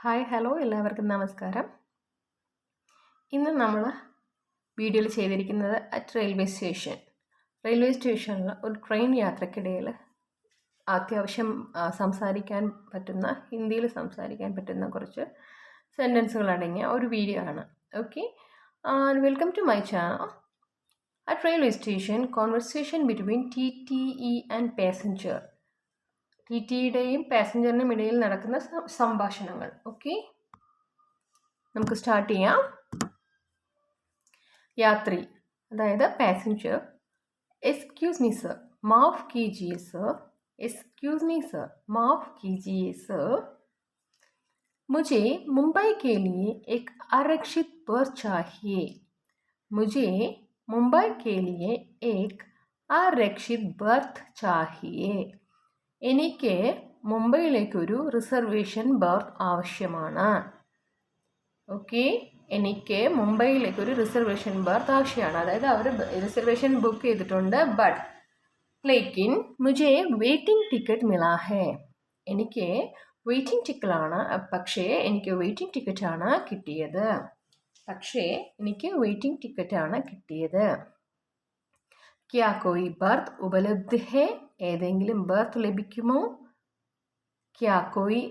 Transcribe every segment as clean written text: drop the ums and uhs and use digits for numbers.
Hi hello എല്ലാവർക്കും നമസ്കാരം. ഇന്ന് നമ്മൾ വീഡിയോയിൽ ചെയ്തിരിക്കുന്നത് റെയിൽവേ സ്റ്റേഷനിൽ ഒരു ട്രെയിൻ യാത്രക്കിടയിൽ അത്യാവശ്യം സംസാരിക്കാൻ പറ്റുന്ന ഹിന്ദിയിൽ സംസാരിക്കാൻ പറ്റുന്ന കുറച്ച് സെൻറ്റൻസുകൾ അടങ്ങിയ ഒരു വീഡിയോ ആണ്. Okay, welcome to my channel. At railway station conversation between TTE and passenger. TTയുടെയും പാസഞ്ചറിനും ഇടയിൽ നടക്കുന്ന സംഭാഷണങ്ങൾ. ഓക്കെ, നമുക്ക് സ്റ്റാർട്ട് ചെയ്യാം. യാത്രി അതായത് പാസഞ്ചർ: എക്സ്ക്യൂസ് മീ സർ, മാഫ് കീജിയെ സർ. എക്സ്ക്യൂസ് മീ സർ, മാഫ് कीजिए सर. मुझे मुंबई के लिए एक आरक्षित बर्थ चाहिए. मुझे मुंबई के लिए एक आरक्षित बर्थ चाहिए. എനിക്ക് മുംബൈയിലേക്കൊരു റിസർവേഷൻ ബർത്ത് ആവശ്യമാണ്. ഓക്കെ, എനിക്ക് മുംബൈയിലേക്കൊരു റിസർവേഷൻ ബർത്ത് ആവശ്യമാണ്. അതായത് അവർ റിസർവേഷൻ ബുക്ക് ചെയ്തിട്ടുണ്ട്. ബട്ട് ലേക്കിൻ മുझे വെയിറ്റിംഗ് ടിക്കറ്റ് മിലാ ഹേ. എനിക്ക് വെയിറ്റിംഗ് ടിക്കറ്റാണ് പക്ഷേ എനിക്ക് വെയിറ്റിംഗ് ടിക്കറ്റാണ് കിട്ടിയത്. ക്യാ കോയി ബർത്ത് ഉപലബ്ധ ഹേ. ഏതെങ്കിലും ബർത്ത് ലഭിക്കുമോ? ക്യാ കോയി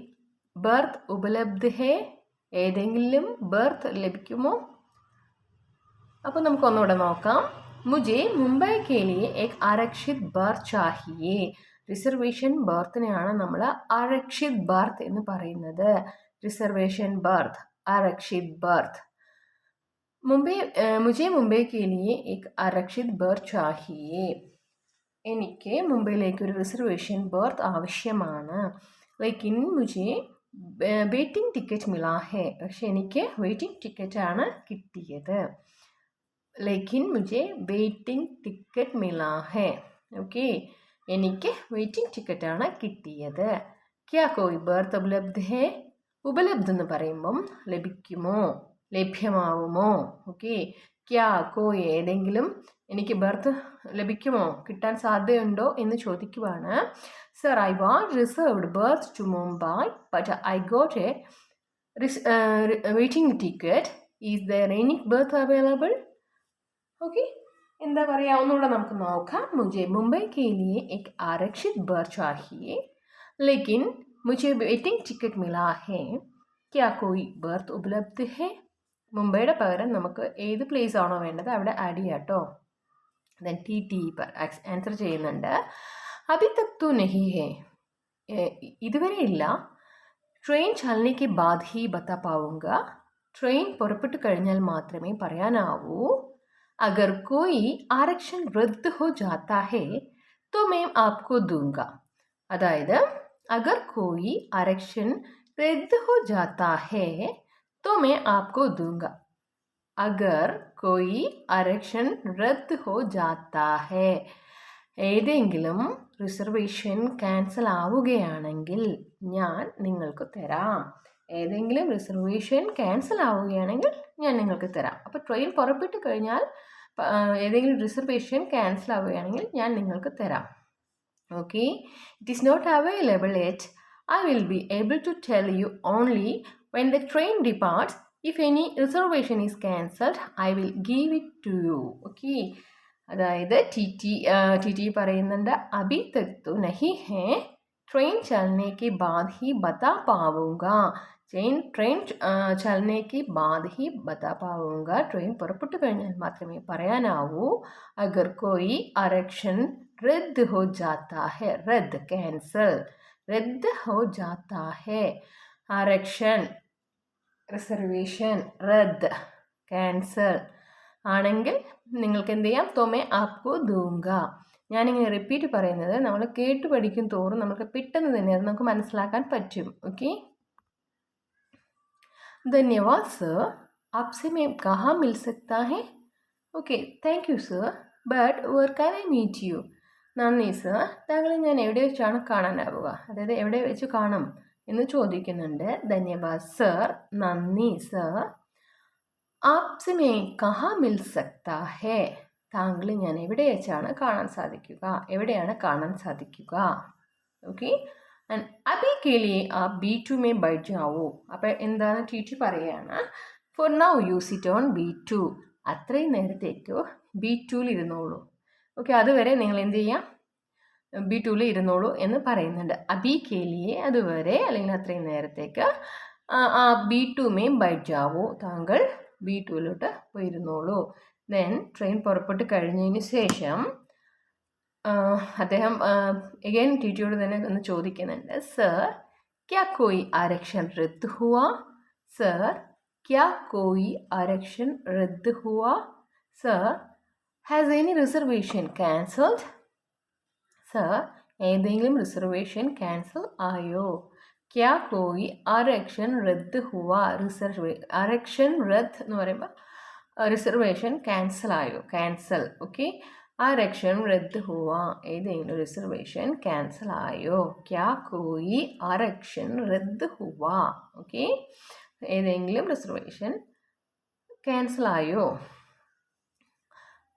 ബർത്ത് ഉപലബ്ധ ഹേ. ഏതെങ്കിലും ബർത്ത് ലഭിക്കുമോ? അപ്പോൾ നമുക്ക് ഒന്നുകൂടെ നോക്കാം. മുझे മുംബൈ കെ ലിയെ ഏക് ആരക്ഷിത് ബർത്ത് ചാഹിയേ. റിസർവേഷൻ ബർത്തിനെയാണ് നമ്മൾ ആരക്ഷിത് ബർത്ത് എന്ന് പറയുന്നത്. റിസർവേഷൻ ബർത്ത്, ആരക്ഷിത് ബർത്ത്. മുझे മുംബൈ കെ ലിയെ ഏക് ആരക്ഷിത് ബർത്ത് ചാഹിയേ. എനിക്ക് മുംബൈയിലേക്ക് ഒരു റിസർവേഷൻ ബർത്ത് ആവശ്യമാണ്. ലേക്കിൻ മുझे വെയിറ്റിംഗ് ടിക്കറ്റ് മിലാ ഹേ. പക്ഷെ എനിക്ക് വെയിറ്റിംഗ് ടിക്കറ്റാണ് കിട്ടിയത്. ലേക്കിൻ മുझे വെയിറ്റിംഗ് ടിക്കറ്റ് മിലാ ഹേ. ഓക്കെ, എനിക്ക് വെയിറ്റിംഗ് ടിക്കറ്റാണ് കിട്ടിയത്. ക്യാ കോയി ബർത്ത് ഉപലബ്ധ ഹേ. ഉപലബ്ധ് എന്ന് പറയുമ്പം ലഭിക്കുമോ, ലഭ്യമാവുമോ. ഓക്കെ, ക്യാ കോയി ഏതെങ്കിലും, എനിക്ക് ബർത്ത് ലഭിക്കുമോ, കിട്ടാൻ സാധ്യതയുണ്ടോ എന്ന് ചോദിക്കുവാണ്. Sir, I want reserved berth to Mumbai but I got a waiting ticket. Is there any berth available? Okay, എന്താ പറയുക, ഒന്നുകൂടെ നമുക്ക് നോക്കാം. മുझे മുംബൈ के लिए एक आरक्षित बर्थ चाहिए लेकिन मुझे वेटिंग टिकट मिला है. क्या कोई बर्थ उपलब्ध है? മുംബൈയുടെ പകരം നമുക്ക് ഏത് പ്ലേസ് ആണോ വേണ്ടത് അവിടെ ആഡ് ചെയ്യാം കേട്ടോ. ദെൻ TT ആൻസർ ചെയ്യുന്നുണ്ട്. അഭി തക് തോ നഹി ഹേ. ഇതുവരെ ഇല്ല. ട്രെയിൻ ചലനെ കെ ബാദ് ഹി ബത്താ പാവുങ്ക. ട്രെയിൻ പുറപ്പെട്ടു കഴിഞ്ഞാൽ മാത്രമേ പറയാനാവൂ. അഗർ കോയി ആരക്ഷൺ റദ്ദ് ഹോ ജാത്താ ഹേ തോ മേം ആപ്കോ ദൂങ്ക. അതായത് അഗർ കോയി ആരക്ഷൺ റദ്ദ് ഹോ ജാത്താ ഹേ तो मैं आपको दूंगा. अगर कोई आरक्षण रद्द हो जाता है. ഏതെങ്കിലും റിസർവേഷൻ ക്യാൻസൽ ആവുകയാണെങ്കിൽ ഞാൻ നിങ്ങൾക്ക് തരാം. ഏതെങ്കിലും റിസർവേഷൻ ക്യാൻസൽ ആവുകയാണെങ്കിൽ ഞാൻ നിങ്ങൾക്ക് തരാം. അപ്പോൾ ട്രെയിൻ പുറപ്പെട്ടു കഴിഞ്ഞാൽ ഏതെങ്കിലും റിസർവേഷൻ ക്യാൻസൽ ആവുകയാണെങ്കിൽ ഞാൻ നിങ്ങൾക്ക് തരാം. Okay, it is not available yet. I will be able to tell you only when the train departs. If any reservation is cancelled, I will give it to you. Okay, അതായത് TT പറയുന്നുണ്ട് അഭി തക് തോ നഹി ഹേ train ചലനെ കെ ബാദ് ഹി ബതാ പാവൂങ്ക. ട്രെയിൻ ചലനെ കെ ബാദ് ഹി ബതാ പാവൂങ്ക. ട്രെയിൻ പുറപ്പെട്ടു കഴിഞ്ഞാൽ മാത്രമേ പറയാനാവൂ. അഗർ കോയി ആരക്ഷൺ റദ്ദ് ഹോ ജാത്താ ഹേ. റദ്ദ് ക്യാൻസൽ, റദ്ദ് ഹോ ജാത്താ ഹേ. ആരക്ഷൺ റിസർവേഷൻ, റദ്ദ് ക്യാൻസൽ ആണെങ്കിൽ നിങ്ങൾക്ക് എന്ത് ചെയ്യാം? തോമേ ആപ്കോ ദൂങ്ക. ഞാനിങ്ങനെ റിപ്പീറ്റ് പറയുന്നത് നമ്മൾ കേട്ട് പഠിക്കും തോറും നമുക്ക് പെട്ടെന്ന് തന്നെ അത് നമുക്ക് മനസ്സിലാക്കാൻ പറ്റും. ഓക്കെ, ധന്യവാദ് സർ. ആപ്സെ മേം കഹാ മിൽ സക്താ ഹേ? Okay, thank you sir. But where can I meet you? നന്ദി സർ, താങ്കളെ ഞാൻ എവിടെ വെച്ചാണ് കാണാനാവുക? അതായത് എവിടെ വെച്ച് കാണും എന്ന് ചോദിക്കുന്നുണ്ട്. ധന്യവാദ് സർ, നന്ദി സർ. ആപ്സെ മേ കഹാ മിൽ സക്താ ഹേ? താങ്കളെ ഞാൻ എവിടെ വെച്ചാണ് കാണാൻ സാധിക്കുക? എവിടെയാണ് കാണാൻ സാധിക്കുക? ഓക്കെ, ആൻഡ് അബി കെ ലിയെ ആ B2 മേ ബൈഠ് ജാവോ. അപ്പോൾ എന്താണ് ടീച്ചർ പറയുകയാണ്, for now you sit on B2. അത്രയും നേരത്തേക്ക് B2 ഇരുന്നോളൂ. ഓക്കെ, അതുവരെ നിങ്ങൾ എന്ത് ചെയ്യാം, B2 ഇരുന്നോളൂ എന്ന് പറയുന്നുണ്ട്. അബി കെ ലിയെ അതുവരെ അല്ലെങ്കിൽ അത്രയും നേരത്തേക്ക് ആ B2 മേ ബൈഠ് ജാവോ, താങ്കൾ B2 പോയിരുന്നോളൂ. ദെൻ ട്രെയിൻ പുറപ്പെട്ട് കഴിഞ്ഞതിന് ശേഷം അദ്ദേഹം എഗെയിൻ ടീച്ചറോട് തന്നെ ഒന്ന് ചോദിക്കുന്നുണ്ട്, സർ ക്യാ കോയി ആരക്ഷൺ റദ്ദ് ഹുവാ, സർ ക്യാ കോയി ആരക്ഷൺ റദ്ദ് ഹുവാ, sir has any reservation cancelled, sir ഏതെങ്കിലും റിസർവേഷൻ ക്യാൻസൽ ആയോ. ക്യാ കോയി ആരക്ഷൺ റദ്ദ് ഹുവാ, ആരക്ഷൺ റദ്ദ് എന്ന് പറയുമ്പോൾ റിസർവേഷൻ ക്യാൻസൽ ആയോ, ക്യാൻസൽ. ഓക്കെ, आरक्षण रद्द हुआ, ഏതെങ്കിലും റിസർവേഷൻ ക്യാൻസൽ ആയോ. ക്യാ കോയി ആരക്ഷൺ റദ്ദ് ഹുവാ. ഓക്കെ, ഏതെങ്കിലും റിസർവേഷൻ कैंसिल आयो.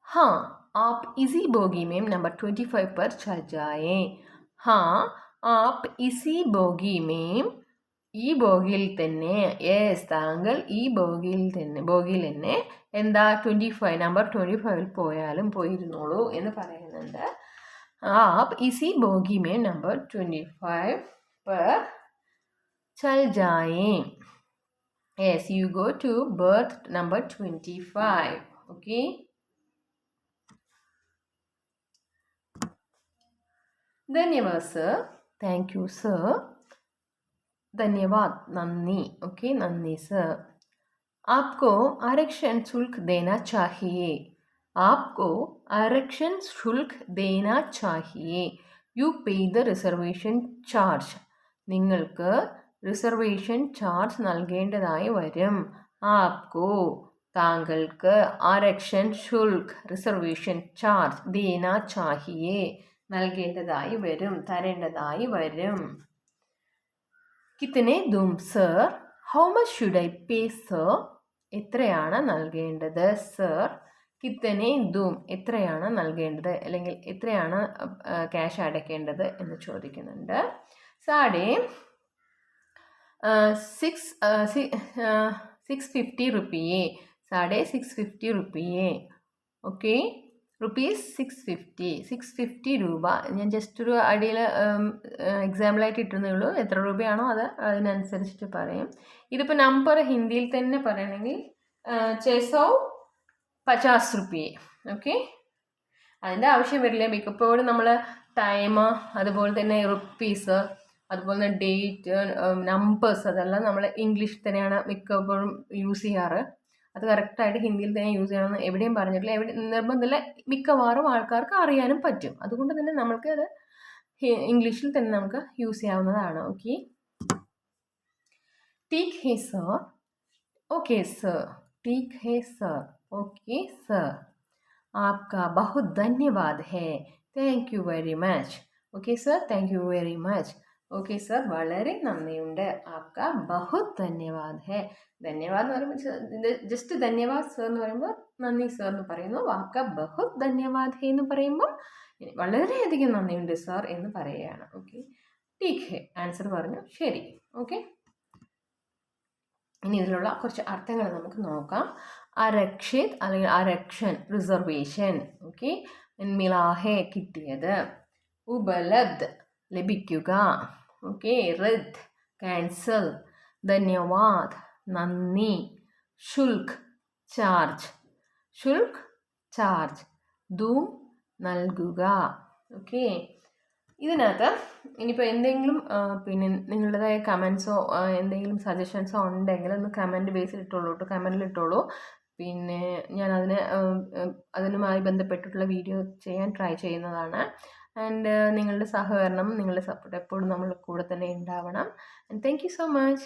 हाँ, आप इसी बोगी में नंबर 25 पर चल जाएं. हाँ, आप इसी बोगी में, ഈ ബോഗിയിൽ തന്നെ, യെസ് താങ്കൾ ഈ ബോഗിയിൽ തന്നെ എന്താ 25 നമ്പർ 25 പോയാലും പോയിരുന്നോളൂ എന്ന് പറയുന്നുണ്ട്. App EC bogie may number 25 पर चल जाएं. Yes, you go to berth number 25. Okay. धन्यवाद सर. Thank you sir. धन्यवाद, नन्नी. Okay, नन्नी sir. आपको आरक्षण शुल्क देना चाहिए. आपको आरक्षण शुल्क देना चाहिए. यू पे द റിസർവേഷൻ ചാർജ്. നിങ്ങൾക്ക് റിസർവേഷൻ ചാർജ് നൽകേണ്ടതായി വരും. ആപ്കോ താങ്കൾക്ക്, ആരക്ഷൺ ശുൽക്ക് റിസർവേഷൻ ചാർജ്, ദേന ചാഹിയേ നൽകേണ്ടതായി വരും, തരേണ്ടതായി വരും. കിത്തനെ ദും sir, how much should I pay sir, എത്രയാണ് നൽകേണ്ടത് സർ. കിത്തനെ ദും, എത്രയാണ് നൽകേണ്ടത് അല്ലെങ്കിൽ എത്രയാണ് ക്യാഷ് അടയ്ക്കേണ്ടത് എന്ന് ചോദിക്കുന്നുണ്ട്. സാഡേ 650 रुपये, 650 रुपये. ഓക്കെ, റുപ്പീസ് 650 രൂപ. ഞാൻ ജസ്റ്റ് ഒരു അടിയിൽ എക്സാമ്പിളായിട്ട് ഇട്ടുന്നേ ഉള്ളൂ. എത്ര രൂപയാണോ അത് അതിനനുസരിച്ചിട്ട് പറയും. ഇതിപ്പോൾ നമ്പർ ഹിന്ദിയിൽ തന്നെ പറയണമെങ്കിൽ 650 रुपये. ഓക്കെ, അതിൻ്റെ ആവശ്യം വരില്ല. മിക്കപ്പോഴും നമ്മൾ ടൈം, അതുപോലെ തന്നെ റുപ്പീസ്, അതുപോലെ തന്നെ ഡേറ്റ്, നമ്പേഴ്സ്, അതെല്ലാം നമ്മൾ ഇംഗ്ലീഷിൽ തന്നെയാണ് മിക്കപ്പോഴും യൂസ് ചെയ്യാറ്. അത് കറക്റ്റായിട്ട് ഹിന്ദിയിൽ തന്നെ യൂസ് ചെയ്യണമെന്ന് എവിടെയും പറഞ്ഞിട്ടില്ല. നിർബന്ധമില്ല, മിക്കവാറും ആൾക്കാർക്ക് അറിയാനും പറ്റും. അതുകൊണ്ട് തന്നെ നമ്മൾക്ക് അത് ഇംഗ്ലീഷിൽ തന്നെ നമുക്ക് യൂസ് ചെയ്യാവുന്നതാണ്. ഓക്കെ, ठीक है सर. ओके सर, ठीक है सर. ओके सर, आपका बहुत धन्यवाद है. Thank you very much. Okay sir, thank you very much. Okay sir, വളരെ നന്ദിയുണ്ട്. ആപ്ക ബഹുത് ധന്യവാദ് ഹെ. ധന്യവാദ് എന്ന് പറയുമ്പോൾ ജസ്റ്റ് ധന്യവാദ് സർ എന്ന് പറയുമ്പോൾ നന്ദി സർ എന്ന് പറയുന്നു. ആപ്ക ബഹുത് ധന്യവാദ് ഹെ എന്ന് പറയുമ്പോൾ വളരെയധികം നന്ദിയുണ്ട് സർ എന്ന് പറയുകയാണ്. ഓക്കെ, ടീക്ക് ഹെ, ആൻസർ പറഞ്ഞു, ശരി. ഓക്കെ, ഇനി ഇതിലുള്ള കുറച്ച് അർത്ഥങ്ങൾ നമുക്ക് നോക്കാം. ആരക്ഷിത് അല്ലെങ്കിൽ ആരക്ഷൻ, റിസർവേഷൻ. ഓക്കെ, മിലാഹെ, കിട്ടിയത്. ഉപലബ്ധ്, ലഭിക്കുക. Okay, റിദ്, cancel. ധന്യവാദ്, നന്ദി. ശുൽക്ക്, ചാർജ്. ശുൽക്ക്, ചാർജ്. ധൂം, നൽകുക. ഓക്കെ, ഇതിനകത്ത് ഇനിയിപ്പോൾ എന്തെങ്കിലും പിന്നെ നിങ്ങളുടേതായ കമൻസോ എന്തെങ്കിലും സജഷൻസോ ഉണ്ടെങ്കിൽ ഒന്ന് കമൻറ്റ് ബേസിൽ ഇട്ടോളൂ കേട്ടോ, കമൻറ്റിൽ ഇട്ടോളൂ. പിന്നെ ഞാൻ അതിനുമായി ബന്ധപ്പെട്ടിട്ടുള്ള വീഡിയോ ചെയ്യാൻ ട്രൈ ചെയ്യുന്നതാണ്. ആൻഡ് നിങ്ങളുടെ സഹകരണം, നിങ്ങളുടെ സപ്പോർട്ട് എപ്പോഴും നമ്മൾ കൂടെ തന്നെ ഉണ്ടാവണം. And thank you so much.